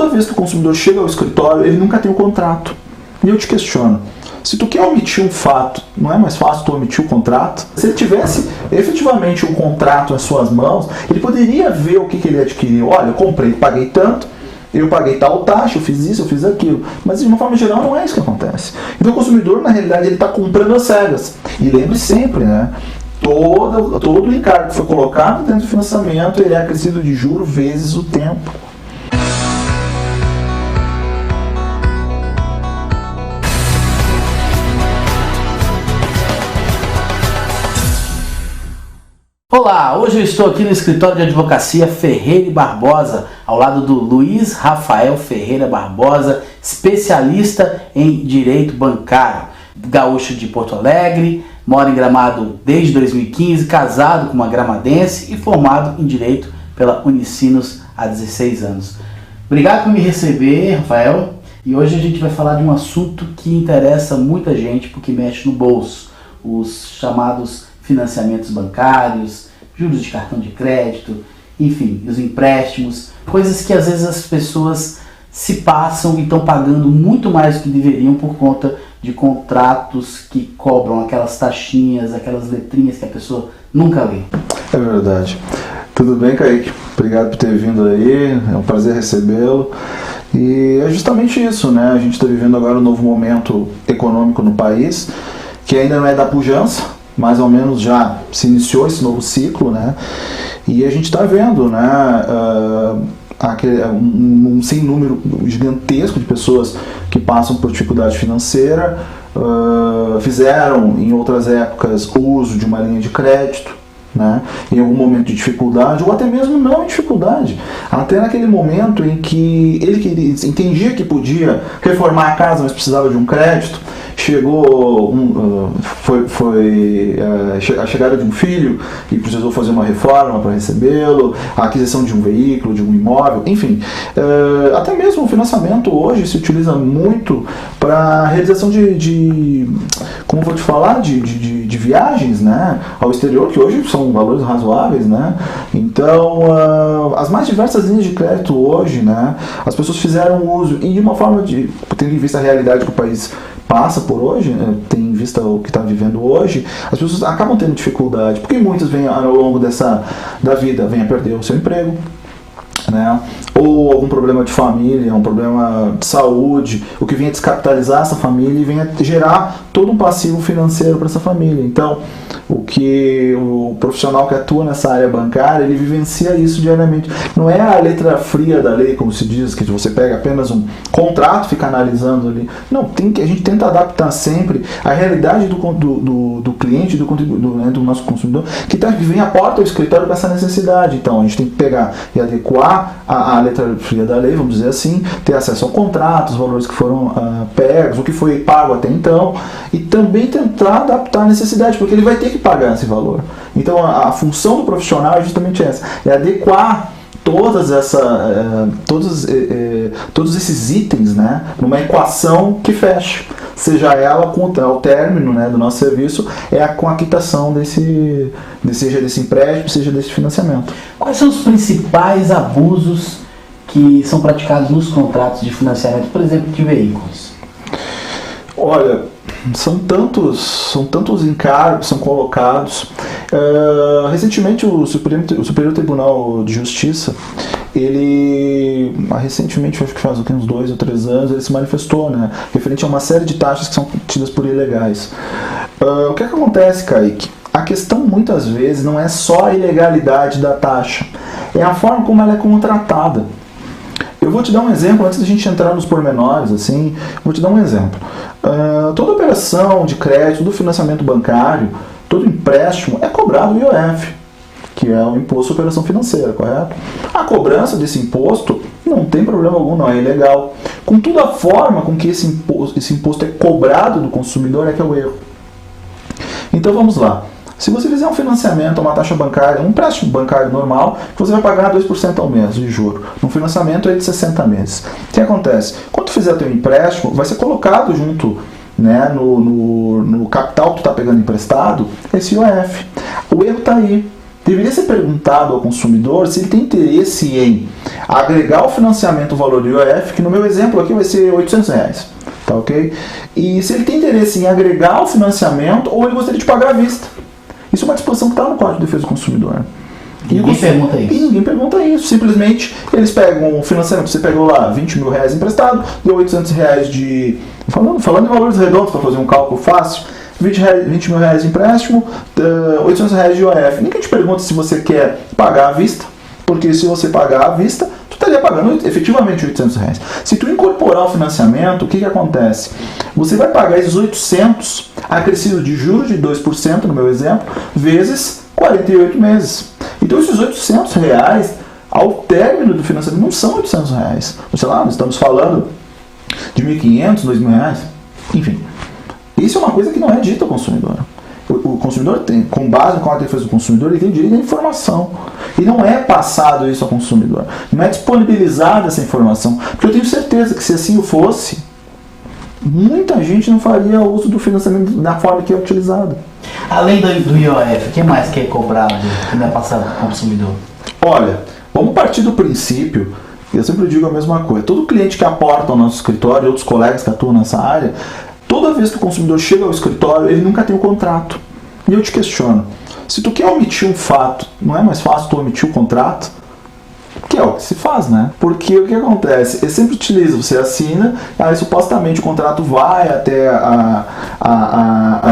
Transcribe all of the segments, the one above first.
toda vez que o consumidor chega ao escritório, ele nunca tem o contrato. E eu te questiono, se tu quer omitir um fato, não é mais fácil tu omitir o contrato? Se ele tivesse efetivamente um contrato nas suas mãos, ele poderia ver o que ele adquiriu. Olha, eu comprei, paguei tanto, eu paguei tal taxa, eu fiz isso, eu fiz aquilo. Mas de uma forma geral não é isso que acontece. Então o consumidor, na realidade, ele está comprando às cegas. E lembre sempre, né? Todo o encargo que foi colocado dentro do financiamento, ele é acrescido de juros vezes o tempo. Olá, hoje eu estou aqui no escritório de advocacia Ferreira e Barbosa, ao lado do Luiz Rafael Ferreira Barbosa, especialista em direito bancário, gaúcho de Porto Alegre, mora em Gramado desde 2015, casado com uma gramadense e formado em direito pela Unicinos há 16 anos. Obrigado por me receber, Rafael, e hoje a gente vai falar de um assunto que interessa muita gente porque mexe no bolso, os chamados financiamentos bancários, juros de cartão de crédito, enfim, os empréstimos, coisas que às vezes as pessoas se passam e estão pagando muito mais do que deveriam por conta de contratos que cobram aquelas taxinhas, aquelas letrinhas que a pessoa nunca lê. É verdade. Tudo bem, Kaique? Obrigado por ter vindo aí, é um prazer recebê-lo. E é justamente isso, né? A gente está vivendo agora um novo momento econômico no país, que ainda não é da pujança, mais ou menos já se iniciou esse novo ciclo, né? E a gente está vendo, né, um sem número gigantesco de pessoas que passam por dificuldade financeira, fizeram em outras épocas uso de uma linha de crédito, né, em algum momento de dificuldade, ou até mesmo não em dificuldade, até naquele momento em que ele entendia que podia reformar a casa, mas precisava de um crédito. Chegou a chegada de um filho e precisou fazer uma reforma para recebê-lo, a aquisição de um veículo, de um imóvel, enfim. Até mesmo o financiamento hoje se utiliza muito para a realização como vou te falar, de viagens, né, ao exterior, que hoje são valores razoáveis, né? Então, as mais diversas linhas de crédito hoje, né, as pessoas fizeram uso, e de uma forma tendo em vista a realidade que o país passa por hoje, né, tem em vista o que está vivendo hoje, as pessoas acabam tendo dificuldade, porque muitas vêm ao longo da vida, vêm a perder o seu emprego, né, ou algum problema de família, um problema de saúde, o que vem a descapitalizar essa família e vem a gerar todo um passivo financeiro para essa família. Então, o profissional que atua nessa área bancária, ele vivencia isso diariamente. Não é a letra fria da lei, como se diz, que você pega apenas um contrato e fica analisando ali. Não, a gente tenta adaptar sempre a realidade do cliente, do nosso consumidor, que vem à porta do escritório com essa necessidade. Então, a gente tem que pegar e adequar a letra fria da lei, vamos dizer assim, ter acesso ao contrato, os valores que foram pegos, o que foi pago até então, e também tentar adaptar a necessidade, porque ele vai ter que pagar esse valor. Então a função do profissional é justamente essa, é adequar todos esses itens, né, numa equação que feche, seja ela ao término, né, do nosso serviço, com a quitação seja desse empréstimo, seja desse financiamento. Quais são os principais abusos que são praticados nos contratos de financiamento, por exemplo, de veículos? Olha, são tantos encargos que são colocados. Recentemente o Superior Tribunal de Justiça, recentemente, acho que faz uns 2 ou 3 anos, ele se manifestou, né, referente a uma série de taxas que são tidas por ilegais. O que acontece, Kaique? A questão muitas vezes não é só a ilegalidade da taxa, é a forma como ela é contratada. Eu vou te dar um exemplo, antes da gente entrar nos pormenores, assim, vou te dar um exemplo. Toda operação de crédito, do financiamento bancário, todo empréstimo é cobrado o IOF, que é o Imposto de Operação Financeira, correto? A cobrança desse imposto não tem problema algum, não é ilegal. Contudo, a forma com que esse imposto é cobrado do consumidor é que é o erro. Então vamos lá. Se você fizer um financiamento, uma taxa bancária, um empréstimo bancário normal, você vai pagar 2% ao mês de juro. Um financiamento é de 60 meses. O que acontece? Quando tu fizer teu empréstimo, vai ser colocado junto, né, no capital que tu está pegando emprestado, esse IOF. O erro está aí. deveria ser perguntado ao consumidor se ele tem interesse em agregar o financiamento o valor do IOF, que no meu exemplo aqui vai ser R$800, tá ok? E se ele tem interesse em agregar o financiamento ou ele gostaria de pagar à vista. Isso é uma disposição que está no Código de Defesa do Consumidor. Ninguém pergunta isso. E ninguém pergunta isso. Simplesmente eles pegam o financiamento. Você pegou lá R$20 mil emprestado, deu R$800 de... Falando em valores redondos para fazer um cálculo fácil, R$20 mil de empréstimo, R$800 de IOF. Ninguém te pergunta se você quer pagar à vista, porque se você pagar à vista, tu estaria pagando efetivamente R$800. Se tu incorporar o financiamento, o que acontece? Você vai pagar esses 800 acrescido de juros de 2%, no meu exemplo, vezes 48 meses. Então esses R$800, ao término do financiamento, não são R$800. Sei lá, nós estamos falando de R$1.500, R$2.000. Enfim, isso é uma coisa que não é dita ao consumidor. O consumidor tem, com base no Código de Defesa do Consumidor, ele tem direito à informação. E não é passado isso ao consumidor. Não é disponibilizada essa informação. Porque eu tenho certeza que se assim o fosse, muita gente não faria uso do financiamento da forma que é utilizado. Além do IOF, o que mais que é cobrado que não é passado para o consumidor? Olha, vamos partir do princípio, eu sempre digo a mesma coisa, todo cliente que aporta ao nosso escritório e outros colegas que atuam nessa área, toda vez que o consumidor chega ao escritório, ele nunca tem o contrato. E eu te questiono, se tu quer omitir um fato, não é mais fácil tu omitir o contrato? Que é o que se faz, né? Porque o que acontece? Ele sempre utiliza, você assina, aí supostamente o contrato vai até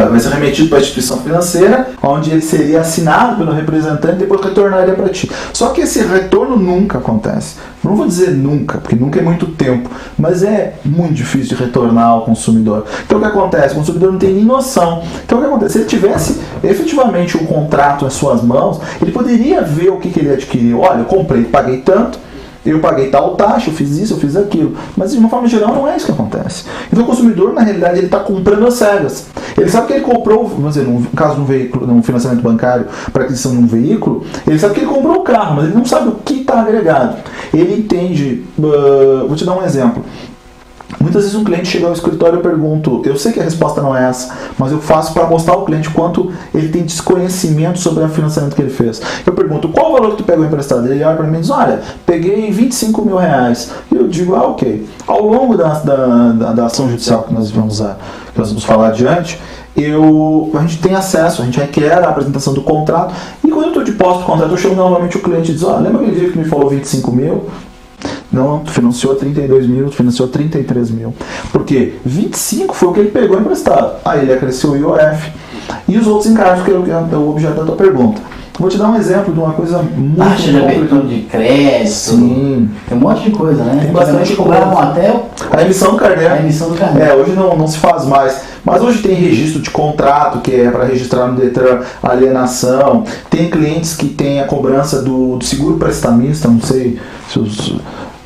vai ser remetido para a instituição financeira, onde ele seria assinado pelo representante e depois retornaria para ti. Só que esse retorno nunca acontece. Não vou dizer nunca, porque nunca é muito tempo, mas é muito difícil de retornar ao consumidor. Então o que acontece? O consumidor não tem nem noção. Então o que acontece? Se ele tivesse efetivamente um contrato em suas mãos, ele poderia ver o que ele adquiriu. Olha, eu comprei, paguei tanto, eu paguei tal taxa, eu fiz isso, eu fiz aquilo. Mas de uma forma geral não é isso que acontece. Então o consumidor, na realidade, ele está comprando às cegas. Ele sabe que ele comprou, vamos dizer, no caso de um veículo, num financiamento bancário para aquisição de um veículo, ele sabe que ele comprou o carro, mas ele não sabe o que está agregado. Ele entende, vou te dar um exemplo. Muitas vezes um cliente chega ao escritório e eu pergunto, eu sei que a resposta não é essa, mas eu faço para mostrar ao cliente quanto ele tem desconhecimento sobre o financiamento que ele fez. Eu pergunto, qual o valor que tu pegou emprestado? Ele olha para mim e diz, olha, peguei R$25 mil. E eu digo, ok. Ao longo da ação judicial que nós vamos falar adiante, a gente tem acesso, a gente requer a apresentação do contrato, e quando eu estou de posse do contrato, eu chamo novamente o cliente e diz, olha, lembra aquele dia que me falou 25 mil? Não, tu financiou 32 mil, tu financiou 33 mil. Porque 25 foi o que ele pegou emprestado. Aí ele acresceu o IOF. E os outros encargos, que é o objeto da tua pergunta. Vou te dar um exemplo de uma coisa muito... Taxa de abertura de crédito. Sim. Tem um monte de coisa, né? Tem bastante coisa. Até a emissão do carnê. A emissão do carnê. Hoje não se faz mais. Mas hoje tem registro de contrato, que é para registrar no Detran a alienação. Tem clientes que têm a cobrança do seguro prestamista, não sei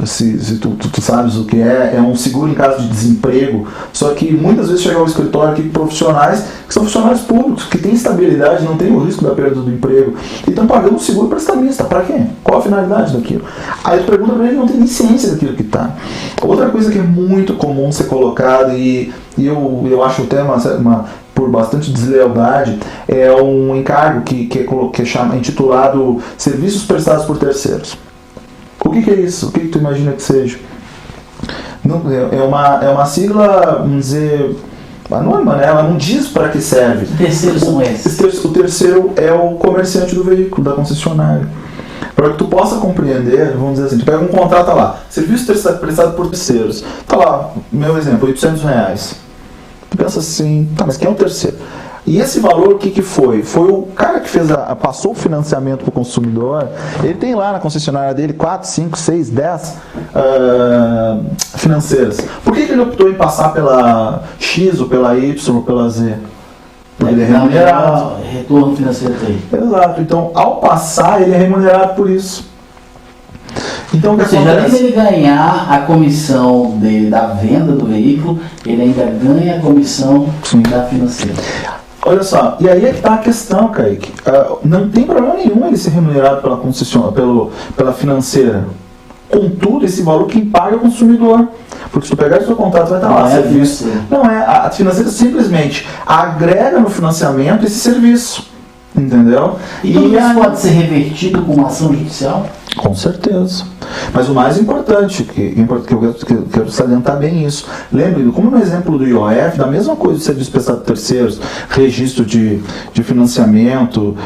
se tu sabes o que é um seguro em caso de desemprego. Só que muitas vezes chega ao escritório aqui profissionais que são funcionários públicos, que têm estabilidade, não tem o risco da perda do emprego, e estão pagando um seguro prestamista. Para quê? Qual a finalidade daquilo? Aí tu pergunta para ele, não tem nem ciência daquilo que está. Outra coisa que é muito comum ser colocada, e eu acho até por bastante deslealdade, é um encargo que é intitulado Serviços Prestados por Terceiros. O que é isso? O que tu imagina que seja? É uma sigla, vamos dizer, anônima, né? Ela não diz para que serve. Que terceiros são esses? O terceiro é o comerciante do veículo, da concessionária. Para que tu possa compreender, vamos dizer assim, tu pega um contrato, tá lá, serviço prestado por terceiros. Tá lá, meu exemplo, R$800. Tu pensa assim, tá, mas quem é o terceiro? E esse valor, o que foi? Foi o cara que passou o financiamento para o consumidor. Ele tem lá na concessionária dele 4, 5, 6, 10 financeiras. Por que ele optou em passar pela X ou pela Y ou pela Z? Porque ele é remunerado. Retorno financeiro dele. Exato. Então, ao passar, ele é remunerado por isso. Então, ou seja, além de ele ganhar a comissão da venda do veículo, ele ainda ganha a comissão da financeira. Olha só, e aí é que está a questão, Kaique. Não tem problema nenhum ele ser remunerado pela concessionária, pela financeira. Contudo, esse valor quem paga é o consumidor. Porque se tu pegar o seu contrato, vai estar lá serviço. Não é, a financeira simplesmente agrega no financiamento esse serviço. Entendeu? E isso pode ser revertido com uma ação judicial? Com certeza. Mas o mais importante, que eu quero salientar bem isso, lembre, como no exemplo do IOF, da mesma coisa de serviço prestado a terceiros, registro de financiamento,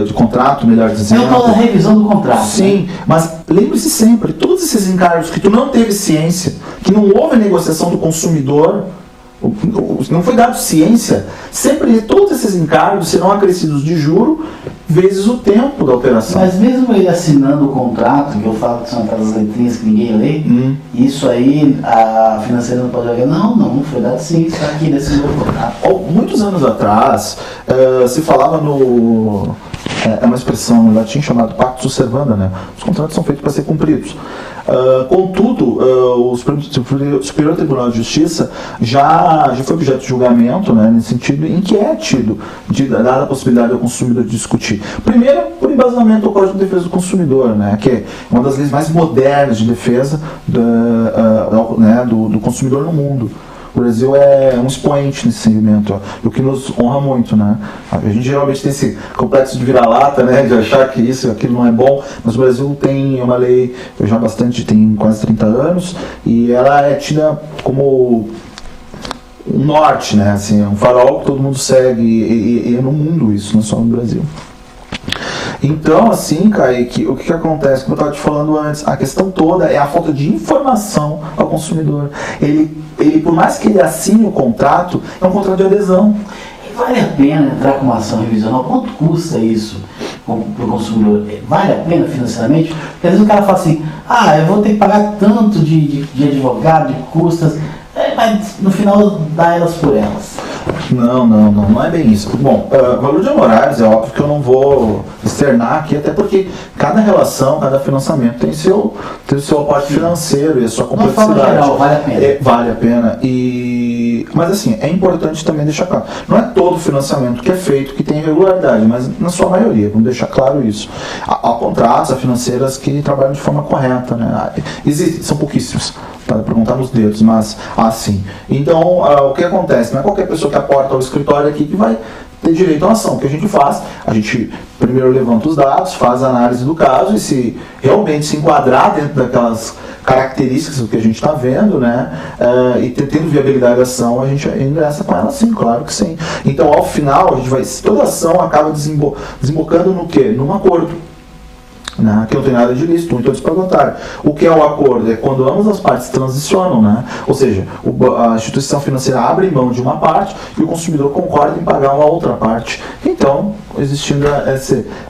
de contrato, melhor dizendo. É o tal da revisão do contrato. Sim, né? Mas lembre-se sempre, todos esses encargos que tu não teve ciência, que não houve negociação do consumidor, não foi dado ciência, sempre todos esses encargos serão acrescidos de juro vezes o tempo da operação. Mas mesmo ele assinando o contrato, que eu falo que são aquelas letrinhas que ninguém lê, isso aí a financeira não pode olhar, não foi dado sim, está aqui nesse novo contrato. Muitos anos atrás, se falava no... É uma expressão em latim chamada pactus servanda, né? Os contratos são feitos para ser cumpridos. Contudo, o Superior Tribunal de Justiça já foi objeto de julgamento, né, nesse sentido, em que é tido, dada a possibilidade ao consumidor de discutir. Primeiro, por embasamento ao Código de Defesa do Consumidor, né, que é uma das leis mais modernas de defesa do consumidor no mundo. O Brasil é um expoente nesse segmento, o que nos honra muito, né? A gente geralmente tem esse complexo de vira-lata, né? De achar que isso e aquilo não é bom, mas o Brasil tem uma lei já tem quase 30 anos, e ela é tida como um norte, né? Assim, um farol que todo mundo segue, e é no mundo isso, não só no Brasil. Então, assim, Kaique, o que acontece? Como eu estava te falando antes, a questão toda é a falta de informação ao consumidor. Ele, por mais que ele assine o contrato, é um contrato de adesão. E vale a pena entrar com uma ação revisional? Quanto custa isso para o consumidor? Vale a pena financeiramente? Porque às vezes o cara fala assim, eu vou ter que pagar tanto de advogado, de custas, mas no final dá elas por elas. Não é bem isso. Bom, valor de honorários é óbvio que eu não vou externar aqui, até porque cada relação, cada financiamento tem o seu aporte financeiro e a sua complexidade. De forma geral, vale a pena. Vale a pena. Mas assim, é importante também deixar claro, não é todo financiamento que é feito que tem irregularidade, mas na sua maioria, vamos deixar claro isso. Há contratos, há financeiras que trabalham de forma correta, né? Existem, são pouquíssimos, para contar nos dedos, mas sim. Então, o que acontece? Não é qualquer pessoa que aporta ao escritório aqui que vai ter direito à ação. O que a gente faz? A gente primeiro levanta os dados, faz a análise do caso, e se realmente se enquadrar dentro daquelas características do que a gente está vendo, né, e tendo viabilidade da ação, a gente ingressa com ela sim, claro que sim. Então, ao final, toda ação acaba desembocando no quê? Num acordo. Né, que não tem nada de ilícito, muito antes pelo contrário. O que é o acordo? É quando ambas as partes transicionam, né? Ou seja, a instituição financeira abre mão de uma parte e o consumidor concorda em pagar uma outra parte. Então, existindo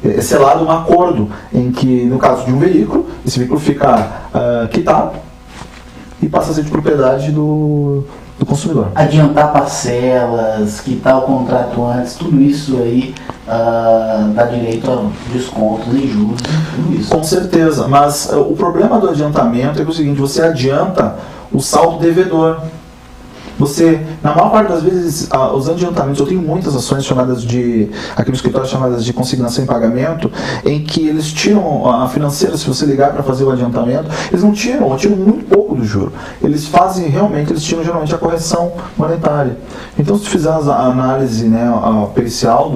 esse lado, um acordo em que, no caso de um veículo, esse veículo fica quitado e passa a ser de propriedade do consumidor. Adiantar parcelas, quitar o contrato antes, tudo isso aí dá direito a descontos em juros, tudo isso. Com certeza, mas o problema do adiantamento é que é o seguinte, você adianta o saldo devedor. Na maior parte das vezes, os adiantamentos, eu tenho muitas ações aqui no escritório chamadas de consignação em pagamento, em que eles tiram a financeira, se você ligar para fazer o adiantamento, eles não tiram muito pouco do juro. Eles tiram geralmente a correção monetária. Então, se tu fizer a análise, né, a pericial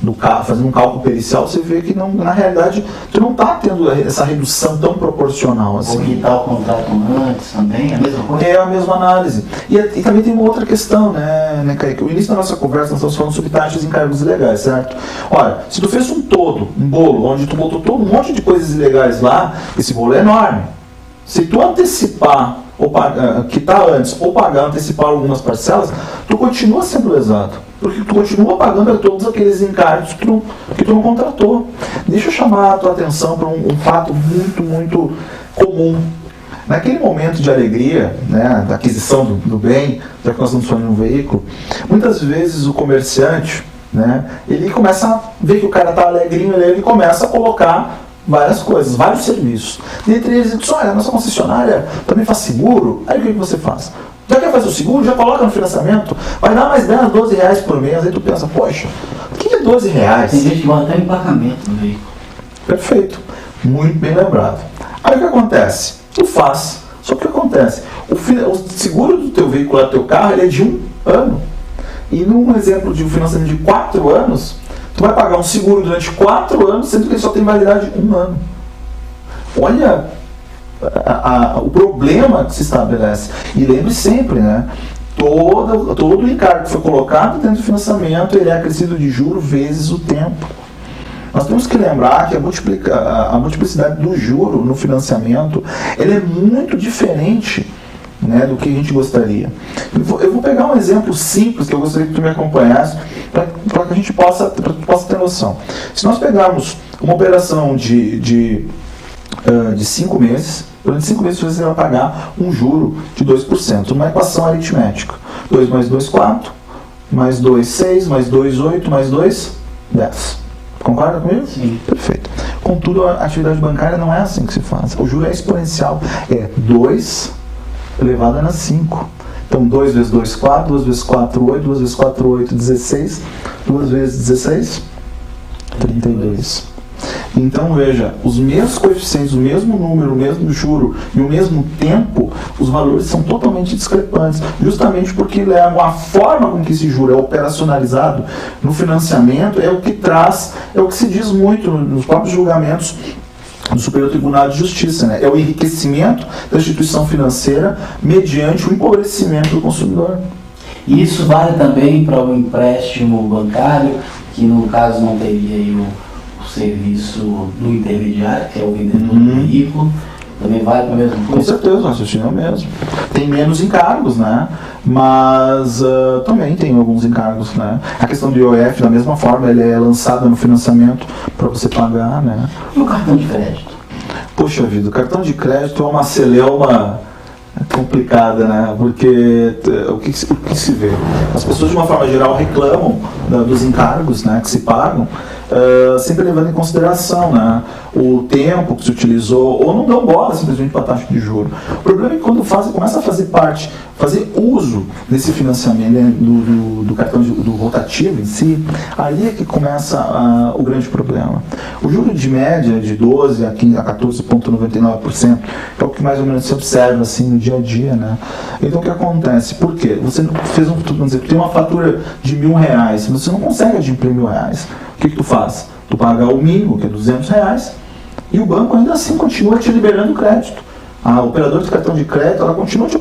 do carro, fazendo um cálculo pericial, você vê que na realidade tu não está tendo essa redução tão proporcional assim. Ou quitar o contrato antes também, é a mesma coisa? É a mesma análise. E também tem uma outra questão, né, Kaique? No início da nossa conversa nós estamos falando sobre taxas e encargos ilegais, certo? Olha, se tu fez um bolo, onde tu botou todo um monte de coisas ilegais lá, esse bolo é enorme. Se tu antecipar, ou quitar antes, ou antecipar algumas parcelas, tu continua sendo lesado. Porque tu continua pagando a todos aqueles encargos que tu não contratou. Deixa eu chamar a tua atenção para um fato muito, muito comum. Naquele momento de alegria, né, da aquisição do bem, já que nós estamos falando de um veículo, muitas vezes o comerciante, né, ele começa a ver que o cara está alegrinho, ele começa a colocar várias coisas, vários serviços. Dentre eles, ele diz, olha, a nossa concessionária também faz seguro. Aí o que você faz? Já quer fazer o seguro? Já coloca no financiamento, vai dar mais 10, 12 reais por mês. Aí tu pensa, poxa, o que é 12 reais? Tem gente que vai até emplacamento no veículo. Perfeito, muito bem lembrado. Aí o que acontece? Tu faz, só que o que acontece? O seguro do teu veículo, do teu carro, ele é de 1 ano. E num exemplo de um financiamento de 4 anos, tu vai pagar um seguro durante 4 anos, sendo que ele só tem validade de 1 ano. Olha o problema que se estabelece. E lembre sempre, né? Todo o encargo que foi colocado dentro do financiamento, ele é acrescido de juros vezes o tempo. Nós temos que lembrar que a multiplicidade do juro no financiamento, ele é muito diferente, né, do que a gente gostaria. Eu vou pegar um exemplo simples que eu gostaria que tu me acompanhasse para que a gente possa ter noção. Se nós pegarmos uma operação de 5 meses, durante 5 meses você vai pagar um juro de 2%, uma equação aritmética. 2 mais 2, 4, mais 2, 6, mais 2, 8, mais 2, 10. Concorda comigo? Sim. Perfeito. Contudo, a atividade bancária não é assim que se faz. O juro é exponencial. É 2 elevado a 5. Então, 2 vezes 2, 4. 2 vezes 4, 8. 2 vezes 4, 8, 16. 2 vezes 16, 32. Então, veja, os mesmos coeficientes, o mesmo número, o mesmo juro e o mesmo tempo, os valores são totalmente discrepantes, justamente porque a forma com que esse juro é operacionalizado no financiamento é o que se diz muito nos próprios julgamentos do Superior Tribunal de Justiça, né? É o enriquecimento da instituição financeira mediante o empobrecimento do consumidor. E isso vale também para o empréstimo bancário, que no caso não teria aí o serviço do intermediário, que é o vendedor do veículo, também vale para a mesma coisa? Com certeza, o raciocínio é o mesmo. Tem menos encargos, né? Mas também tem alguns encargos, né? A questão do IOF, da mesma forma, ele é lançada no financiamento para você pagar, né? E o cartão de crédito? Poxa vida, o cartão de crédito é uma celeuma complicada, né? Porque o que se vê? As pessoas, de uma forma geral, reclamam dos encargos, né, que se pagam, sempre levando em consideração, né, o tempo que se utilizou, ou não dão bola simplesmente para a taxa de juros. O problema é que quando começa a fazer uso desse financiamento, né, do cartão do rotativo em si, aí é que começa o grande problema. O juro de média de 12% a 14,99% é o que mais ou menos se observa assim no dia a dia, né? Então o que acontece? Por quê? Você fez tem uma fatura de R$1.000, você não consegue adimplir R$1.000. O que tu faz? Tu paga o mínimo, que é R$200, e o banco ainda assim continua te liberando crédito. A operadora de cartão de crédito, ela continua te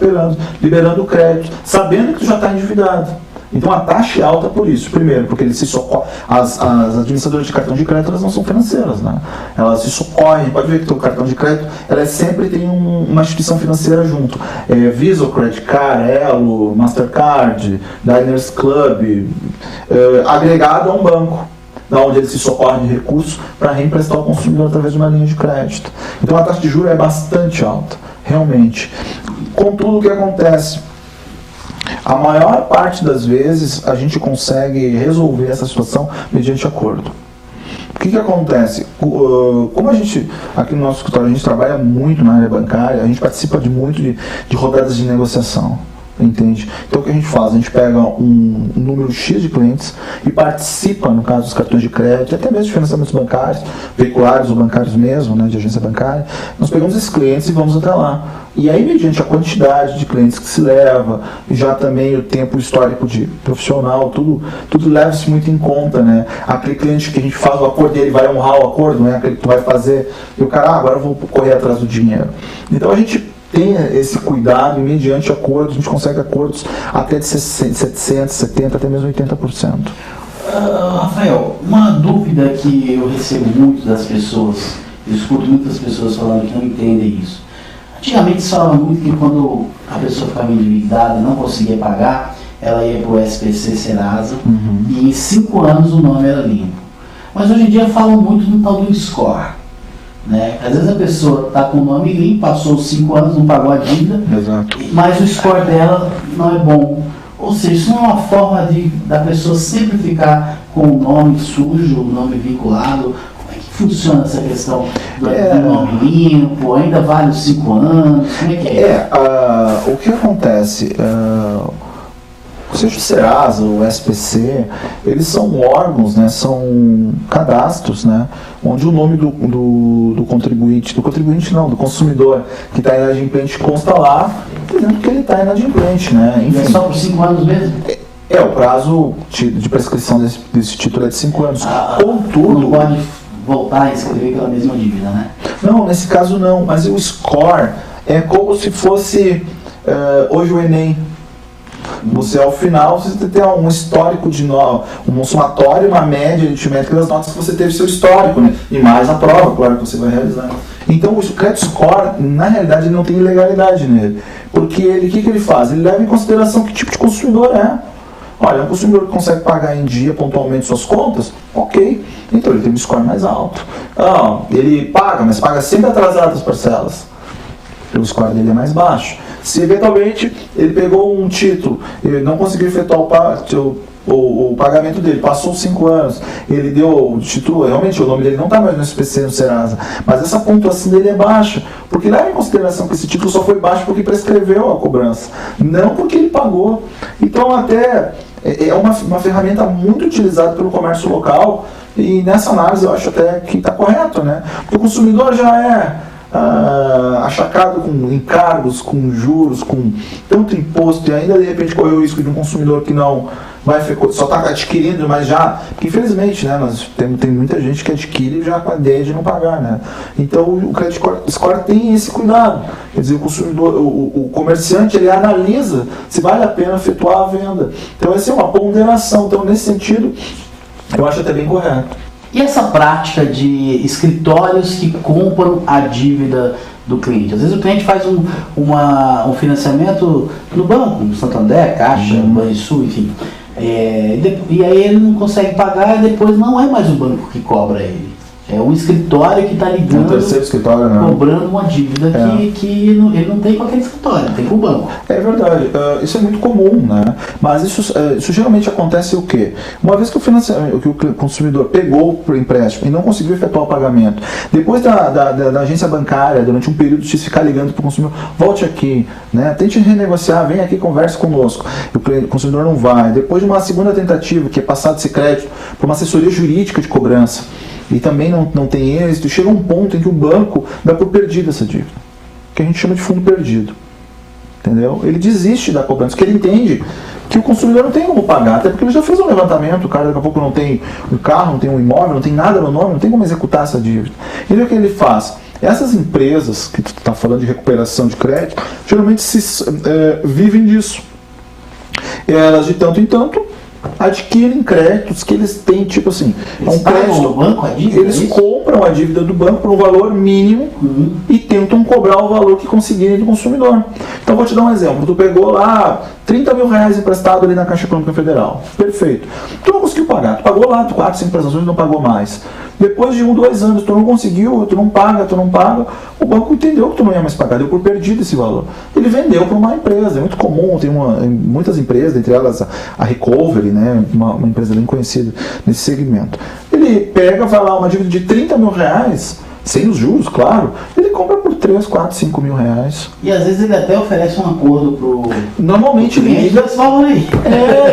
liberando crédito, sabendo que tu já está endividado. Então a taxa é alta por isso. Primeiro, porque eles se socorrem. As administradoras de cartão de crédito, elas não são financeiras, né? Elas se socorrem. Pode ver que o cartão de crédito, ela sempre tem uma instituição financeira junto. Visa, Credit Card, Elo, Mastercard, Diners Club, agregado a um banco, da onde eles se socorrem de recursos para reemprestar ao consumidor através de uma linha de crédito. Então a taxa de juros é bastante alta, realmente. Contudo, o que acontece? A maior parte das vezes a gente consegue resolver essa situação mediante acordo. O que acontece? Como a gente, aqui no nosso escritório, a gente trabalha muito na área bancária, a gente participa muito de rodadas de negociação. Entende? Então o que a gente faz? A gente pega um número X de clientes e participa, no caso dos cartões de crédito, até mesmo de financiamentos bancários, veiculares ou bancários mesmo, né, de agência bancária. Nós pegamos esses clientes e vamos até lá. E aí, mediante a quantidade de clientes que se leva, e já também o tempo histórico de profissional, tudo leva-se muito em conta, né? Aquele cliente que a gente faz o acordo, ele vai honrar o acordo, né? Aquele que tu vai fazer, e o cara, agora eu vou correr atrás do dinheiro. Então a gente tem esse cuidado e mediante acordos, a gente consegue acordos até de 60%, 70%, até mesmo 80%. Rafael, uma dúvida que eu recebo muito das pessoas, eu escuto muitas pessoas falando que não entendem isso. Antigamente se falava muito que quando a pessoa ficava endividada e não conseguia pagar, ela ia para o SPC Serasa e em 5 anos o nome era limpo. Mas hoje em dia falam muito do tal do score. Né? Às vezes a pessoa está com o nome limpo, passou os 5 anos, não pagou a dívida, exato, mas o score dela não é bom. Ou seja, isso não é uma forma da pessoa sempre ficar com o nome sujo, o nome vinculado. Como é que funciona essa questão do nome limpo? Ainda vale os 5 anos? Como é que é? O que acontece? Seja o Serasa, o SPC, eles são órgãos, né, são cadastros, né, onde o nome do contribuinte não, do consumidor que está inadimplente consta lá, dizendo que ele está inadimplente, né, enfim. E é só por 5 anos mesmo? O prazo de prescrição desse título é de 5 anos. Contudo... Não pode voltar a inscrever pela mesma dívida, né? Não, nesse caso não, mas o score é como se fosse hoje o Enem. Você, ao final, você tem um histórico um somatório, uma média aritmética das notas que você teve seu histórico, né? E mais a prova, claro, que você vai realizar. Então, o credit score, na realidade, não tem ilegalidade nele. Porque o que ele faz? Ele leva em consideração que tipo de consumidor é. Olha, um consumidor que consegue pagar em dia pontualmente suas contas, ok. Então, ele tem um score mais alto. Ele paga, mas paga sempre atrasado as parcelas. O score dele é mais baixo. Se eventualmente ele pegou um título e não conseguiu efetuar o pagamento dele, passou 5 anos, ele deu o título, realmente o nome dele não está mais no SPC, no Serasa, mas essa pontuação dele é baixa, porque leva em consideração que esse título só foi baixo porque prescreveu a cobrança, não porque ele pagou. Então até é uma ferramenta muito utilizada pelo comércio local, e nessa análise eu acho até que está correto, né? Porque o consumidor já é achacado com encargos, com juros, com tanto imposto, e ainda de repente correu o risco de um consumidor que não vai só está adquirindo, mas já, porque infelizmente, né, tem muita gente que adquire já com a ideia de não pagar, né? Então o credit score tem esse cuidado, quer dizer, o consumidor, o comerciante, ele analisa se vale a pena efetuar a venda. Então essa é uma ponderação. Então nesse sentido eu acho até bem correto. E essa prática de escritórios que compram a dívida do cliente? Às vezes o cliente faz um financiamento no banco, no Santander, Caixa, Banrisul, enfim. E aí ele não consegue pagar e depois não é mais o banco que cobra ele. É um escritório que está ligando, terceiro escritório, né? Cobrando uma dívida que ele não tem com aquele escritório, tem com o banco. É verdade, isso é muito comum, né? Mas isso geralmente acontece o quê? Uma vez que o consumidor pegou o empréstimo e não conseguiu efetuar o pagamento, depois da agência bancária, durante um período de ficar ligando para o consumidor, volte aqui, né? Tente renegociar, vem aqui, converse conosco. O consumidor não vai. Depois de uma segunda tentativa, que é passado esse crédito por uma assessoria jurídica de cobrança, e também não tem êxito, chega um ponto em que o banco dá por perdida essa dívida, que a gente chama de fundo perdido. Entendeu? Ele desiste da cobrança, porque ele entende que o consumidor não tem como pagar, até porque ele já fez um levantamento, o cara daqui a pouco não tem um carro, não tem um imóvel, não tem nada no nome, não tem como executar essa dívida. E o que ele faz? Essas empresas, que tu está falando de recuperação de crédito, geralmente vivem disso. Elas de tanto em tanto adquirem créditos que eles têm, tipo assim, eles crédito no banco, a dívida, eles compram a dívida do banco por um valor mínimo e tentam cobrar o valor que conseguirem do consumidor. Então vou te dar um exemplo, tu pegou lá 30 mil reais emprestado ali na Caixa Econômica Federal, perfeito, tu não conseguiu pagar, tu pagou lá 4, 5 prestações e não pagou mais. Depois de 1, 2 anos, tu não conseguiu, tu não paga, o banco entendeu que tu não ia mais pagar, deu por perdido esse valor. Ele vendeu para uma empresa, é muito comum, tem muitas empresas, entre elas a Recovery, né, uma empresa bem conhecida nesse segmento. Ele pega, vai lá, uma dívida de 30 mil reais, sem os juros, claro, ele compra por 3, 4, 5 mil reais. E às vezes ele até oferece um acordo pro... Normalmente ele liga... aí.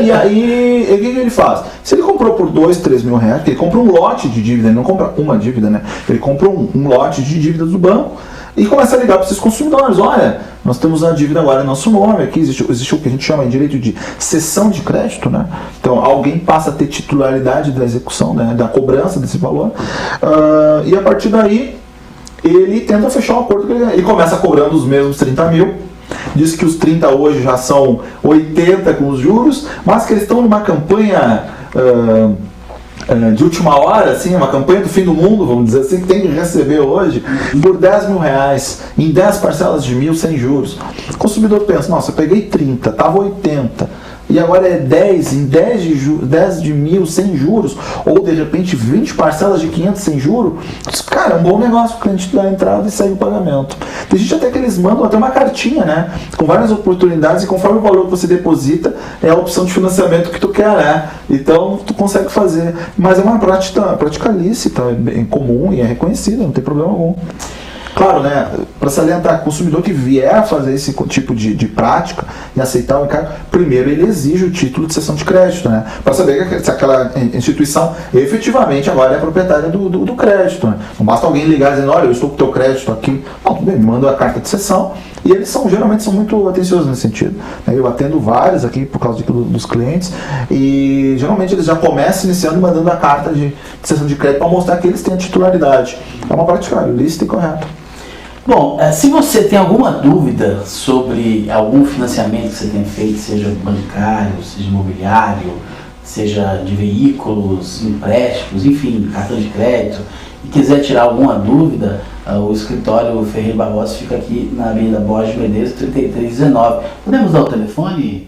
E aí, o que ele faz? Se ele comprou por 2, 3 mil reais, ele compra um lote de dívida, ele não compra uma dívida, né? Ele compra um lote de dívidas do banco e começa a ligar para esses consumidores. Olha, nós temos a dívida agora em nosso nome, aqui existe o que a gente chama em direito de cessão de crédito, né? Então alguém passa a ter titularidade da execução, né? Da cobrança desse valor, e a partir daí ele tenta fechar um acordo, ele começa cobrando os mesmos 30 mil, diz que os 30 hoje já são 80 com os juros, mas que eles estão numa campanha de última hora, assim, uma campanha do fim do mundo, vamos dizer assim, que tem que receber hoje por 10 mil reais, em 10 parcelas de 1.000 sem juros. O consumidor pensa, nossa, eu peguei 30, estava 80, e agora é 10, em 10 de 1.000 sem juros, ou de repente 20 parcelas de 500 sem juros. Cara, é um bom negócio, o cliente dá a entrada e segue o pagamento. Tem gente até que eles mandam até uma cartinha, né, com várias oportunidades, e conforme o valor que você deposita, é a opção de financiamento que tu quer, né? Então tu consegue fazer. Mas é uma prática lícita, é bem comum e é reconhecida, não tem problema algum. Claro, né, para salientar, o consumidor que vier a fazer esse tipo de prática e aceitar o encargo, primeiro ele exige o título de cessão de crédito, né, para saber se aquela instituição efetivamente agora é proprietária do crédito, né. Não basta alguém ligar dizendo, olha, eu estou com o teu crédito aqui, não, tudo bem, manda a carta de cessão E eles geralmente são muito atenciosos nesse sentido. Eu atendo vários aqui por causa dos clientes, e geralmente eles já começam iniciando mandando a carta de cessão de crédito para mostrar que eles têm a titularidade. É uma prática lícita e correta. Bom, se você tem alguma dúvida sobre algum financiamento que você tenha feito, seja bancário, seja imobiliário, seja de veículos, empréstimos, enfim, cartão de crédito, e quiser tirar alguma dúvida, o escritório Ferreira Barbosa fica aqui na Avenida Borges de Medeiros, 3319. Podemos dar o telefone?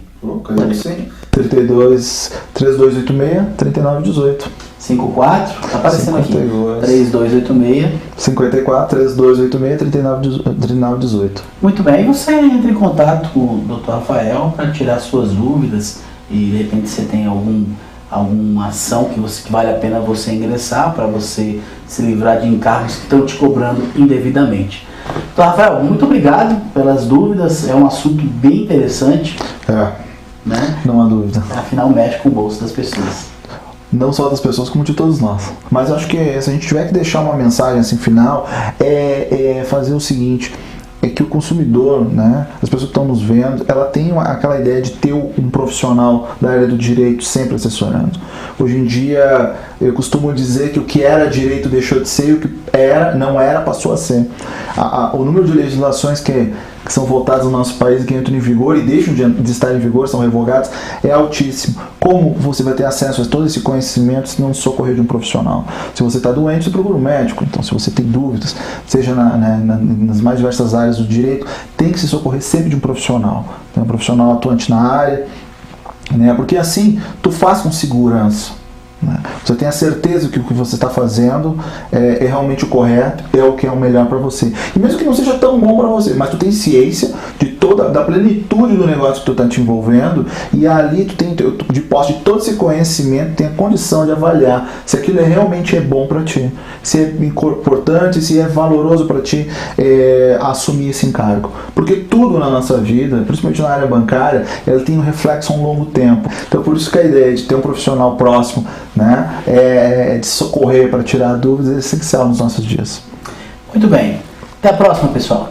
Sim. 3286-3918. 54, está aparecendo 52. Aqui. 3286. 54, 3286-3918. Muito bem, e você entra em contato com o Dr. Rafael para tirar suas dúvidas, e de repente você tem alguma ação que vale a pena você ingressar para você se livrar de encargos que estão te cobrando indevidamente. Então, Rafael, muito obrigado pelas dúvidas, é um assunto bem interessante. Né? Não há dúvida. Afinal, mexe com o bolso das pessoas. Não só das pessoas, como de todos nós. Mas eu acho que se a gente tiver que deixar uma mensagem assim final, é fazer o seguinte: é que o consumidor, né, as pessoas que estão nos vendo, ela tem aquela ideia de ter um profissional da área do direito sempre assessorando. Hoje em dia, eu costumo dizer que o que era direito deixou de ser, e o que não era, passou a ser. O número de legislações que são votadas no nosso país, que entram em vigor e deixam de estar em vigor, são revogadas, é altíssimo. Como você vai ter acesso a todo esse conhecimento se não socorrer de um profissional? Se você está doente, você procura um médico. Então, se você tem dúvidas, seja nas mais diversas áreas do direito, tem que se socorrer sempre de um profissional. Um profissional atuante na área, né? Porque assim, tu faz com segurança. Você tem a certeza que o que você está fazendo é realmente o correto, é o que é o melhor para você. E mesmo que não seja tão bom para você, mas tu tem ciência da plenitude do negócio que tu está te envolvendo, e ali tu tem de posse de todo esse conhecimento, tem a condição de avaliar se aquilo realmente é bom para ti, se é importante, se é valoroso para ti assumir esse encargo. Porque tudo na nossa vida, principalmente na área bancária, ela tem um reflexo a um longo tempo. Então por isso que a ideia de ter um profissional próximo, né, de socorrer para tirar dúvidas, é essencial nos nossos dias. Muito bem. Até a próxima, pessoal.